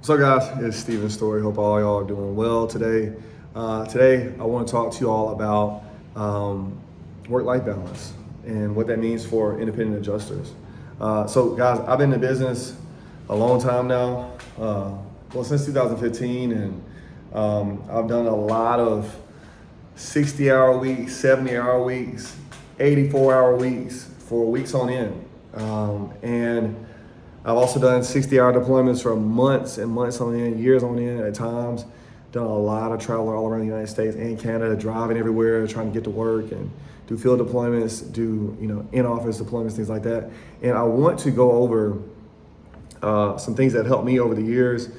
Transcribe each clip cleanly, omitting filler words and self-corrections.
So guys, it's Steven's story. Hope all y'all are doing well today. Today, I want to talk to you all about work-life balance and what that means for independent adjusters. So guys, I've been in business a long time now, since 2015, and I've done a lot of 60-hour weeks, 70-hour weeks, 84-hour weeks for weeks on end. And I've also done 60-hour deployments for months and months on end, years on end at times. Done a lot of travel all around the United States and Canada, driving everywhere, trying to get to work and do field deployments, do in-office deployments, things like that. And I want to go over some things that helped me over the years, be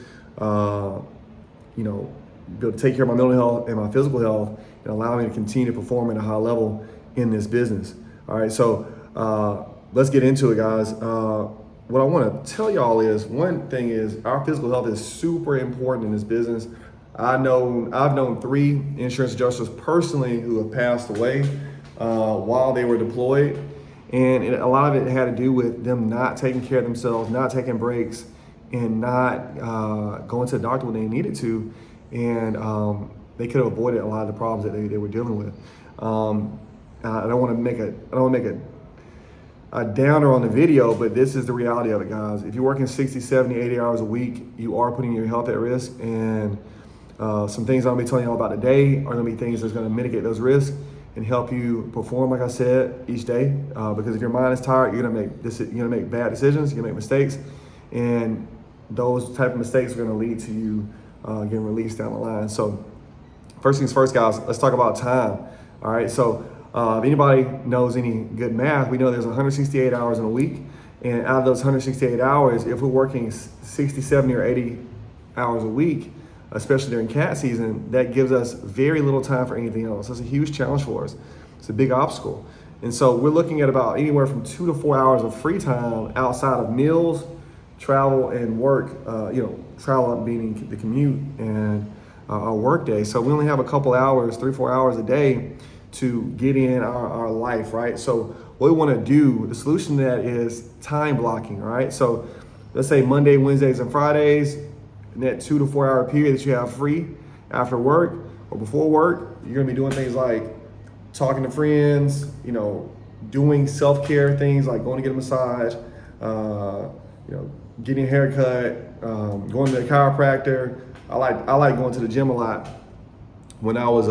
able to take care of my mental health and my physical health and allow me to continue to perform at a high level in this business. All right, so let's get into it, guys. What I want to tell y'all is, one thing is our physical health is super important in this business. I've known 3 insurance adjusters personally who have passed away while they were deployed. And a lot of it had to do with them not taking care of themselves, not taking breaks, and not going to the doctor when they needed to. And they could have avoided a lot of the problems that they were dealing with. I don't want to make a downer on the video, but this is the reality of it, guys. If you're working 60, 70, 80 hours a week, you are putting your health at risk. And some things I'm gonna be telling you all about today are gonna be things that's gonna mitigate those risks and help you perform, like I said, each day. Because if your mind is tired, you're gonna make bad decisions, you're gonna make mistakes, and those type of mistakes are gonna lead to you getting released down the line. So first things first, guys, let's talk about time. All right, so if anybody knows any good math, we know there's 168 hours in a week. And out of those 168 hours, if we're working 60, 70, or 80 hours a week, especially during cat season, that gives us very little time for anything else. That's a huge challenge for us. It's a big obstacle. And so we're looking at about anywhere from 2 to 4 hours of free time outside of meals, travel, and work. Travel meaning the commute and our work day. So we only have a couple hours, 3-4 hours a day to get in our life, right? So what we want to do, the solution to that is time blocking, right? So let's say Monday, Wednesdays, and Fridays, in that 2 to 4 hour period that you have free after work or before work, you're gonna be doing things like talking to friends, doing self-care things like going to get a massage, getting a haircut, going to the chiropractor. I like going to the gym a lot. When I was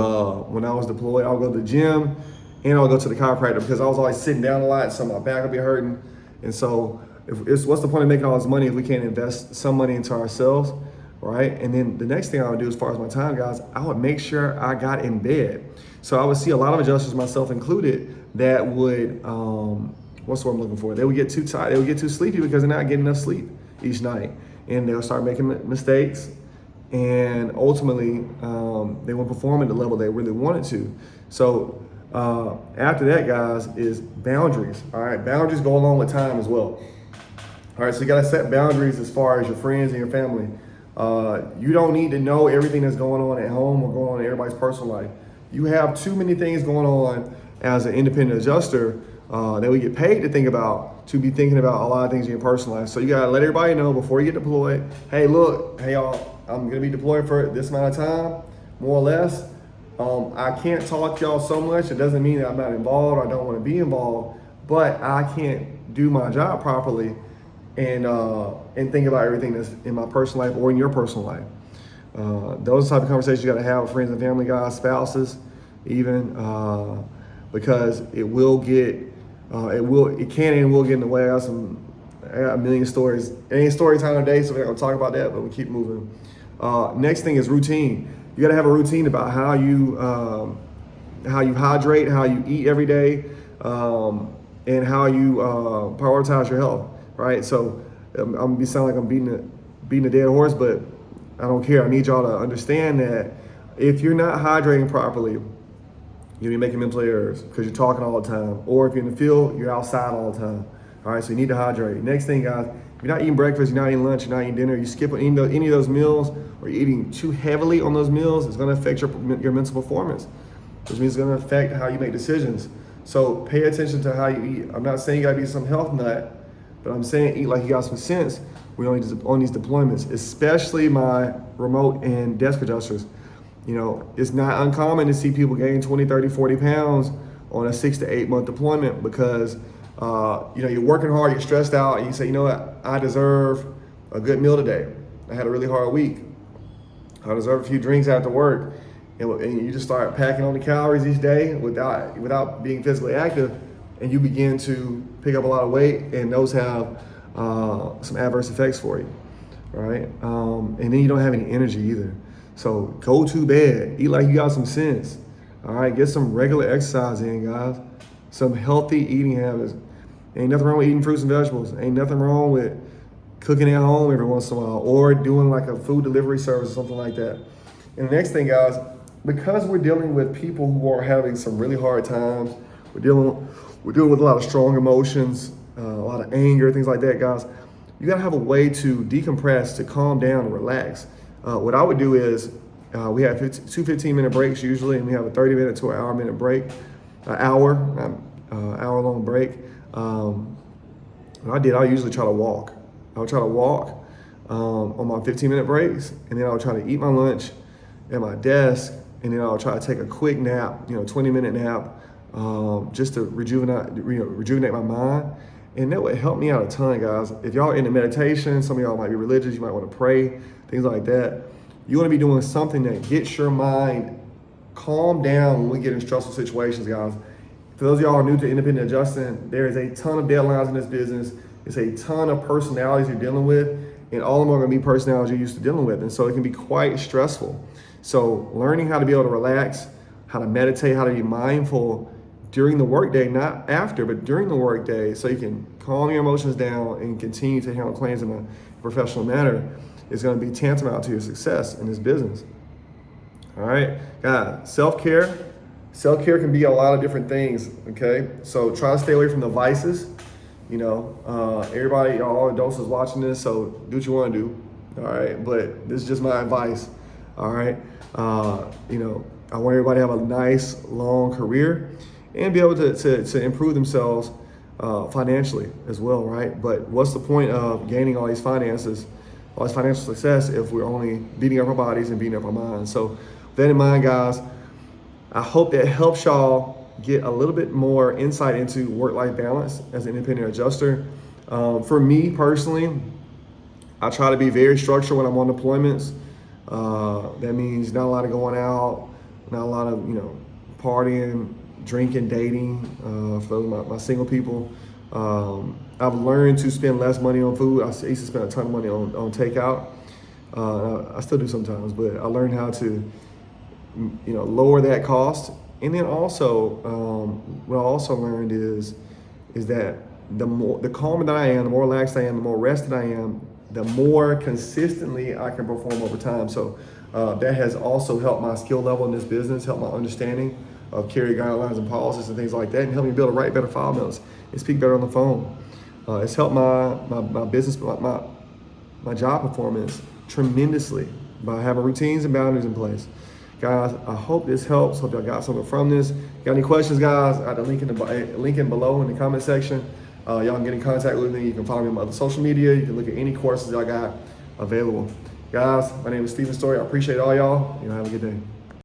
deployed, I'll go to the gym and I'll go to the chiropractor because I was always sitting down a lot, so my back would be hurting. And so what's the point of making all this money if we can't invest some money into ourselves, right? And then the next thing I would do as far as my time, guys, I would make sure I got in bed. So I would see a lot of adjusters, myself included, that would, what's the word I'm looking for? They would get too tired, they would get too sleepy because they're not getting enough sleep each night. And they'll start making mistakes. And ultimately, they won't perform at the level they really wanted to. So after that, guys, is boundaries. All right, boundaries go along with time as well. All right, so you gotta set boundaries as far as your friends and your family. You don't need to know everything that's going on at home or going on in everybody's personal life. You have too many things going on as an independent adjuster that we get paid to think about, to be thinking about a lot of things in your personal life. So you gotta let everybody know before you get deployed, hey y'all, I'm gonna be deployed for this amount of time, more or less. I can't talk to y'all so much. It doesn't mean that I'm not involved or I don't wanna be involved, but I can't do my job properly and think about everything that's in my personal life or in your personal life. Those type of conversations you gotta have with friends and family, guys, spouses, even, because it can and will get in the way. I got a million stories. It ain't story time today, so we're not gonna talk about that, but we keep moving. Next thing is routine. You gotta have a routine about how you hydrate, how you eat every day, and how you prioritize your health, right? So I'm gonna sound like I'm beating a dead horse, but I don't care. I need y'all to understand that if you're not hydrating properly, you'll be making mental errors because you're talking all the time. Or if you're in the field, you're outside all the time. All right, so you need to hydrate. Next thing, guys, if you're not eating breakfast, you're not eating lunch, you're not eating dinner, you skip any of those meals, or you're eating too heavily on those meals, it's gonna affect your mental performance, which means it's gonna affect how you make decisions. So pay attention to how you eat. I'm not saying you gotta be some health nut, but I'm saying eat like you got some sense. we're on these deployments, especially my remote and desk adjusters. It's not uncommon to see people gain 20, 30, 40 pounds on a 6 to 8 month deployment because, you're working hard, you're stressed out, and you say, you know what, I deserve a good meal today. I had a really hard week. I deserve a few drinks after work. And you just start packing on the calories each day without being physically active, and you begin to pick up a lot of weight, and those have some adverse effects for you, right? And then you don't have any energy either. So go to bed, eat like you got some sense, all right? Get some regular exercise in, guys. Some healthy eating habits. Ain't nothing wrong with eating fruits and vegetables. Ain't nothing wrong with cooking at home every once in a while or doing like a food delivery service or something like that. And the next thing, guys, because we're dealing with people who are having some really hard times, we're dealing with a lot of strong emotions, a lot of anger, things like that, guys. You gotta have a way to decompress, to calm down and relax. What I would do is we have two 15-minute breaks usually, and we have a 30-minute to an hour-minute break, hour-long break. What I usually try to walk. I would try to walk on my 15-minute breaks, and then I would try to eat my lunch at my desk, and then I would try to take a quick nap, 20-minute nap, just to rejuvenate my mind. And that would help me out a ton, guys. If y'all are into meditation, some of y'all might be religious, you might want to pray, things like that. You want to be doing something that gets your mind calm down when we get in stressful situations, guys. For those of y'all who are new to independent adjusting, there is a ton of deadlines in this business. It's a ton of personalities you're dealing with, and all of them are going to be personalities you're used to dealing with. And so it can be quite stressful. So learning how to be able to relax, how to meditate, how to be mindful during the workday, not after, but during the workday, so you can calm your emotions down and continue to handle claims in a professional manner, is going to be tantamount to your success in this business. All right, guys, self-care. Self-care can be a lot of different things, okay? So try to stay away from the vices. Everybody, all adults is watching this, so do what you want to do, all right? But this is just my advice, all right? I want everybody to have a nice, long career and be able to improve themselves financially as well, right? But what's the point of gaining all these finances, all this financial success, if we're only beating up our bodies and beating up our minds? So with that in mind, guys, I hope that helps y'all get a little bit more insight into work-life balance as an independent adjuster. For me personally, I try to be very structured when I'm on deployments. That means not a lot of going out, not a lot of partying, drinking, dating. For my single people, I've learned to spend less money on food. I used to spend a ton of money on takeout. I still do sometimes, but I learned how to lower that cost. And then also, what I also learned is that the calmer that I am, the more relaxed I am, the more rested I am, the more consistently I can perform over time. So that has also helped my skill level in this business, helped my understanding of carrier guidelines and policies and things like that, and helped me be able to write better file notes and speak better on the phone. It's helped my business, my job performance tremendously by having routines and boundaries in place. Guys, I hope this helps. Hope y'all got something from this. Got any questions, guys? I got the link in below in the comment section. Y'all can get in contact with me. You can follow me on my other social media. You can look at any courses I got available. Guys, my name is Steven Story. I appreciate all y'all. Have a good day.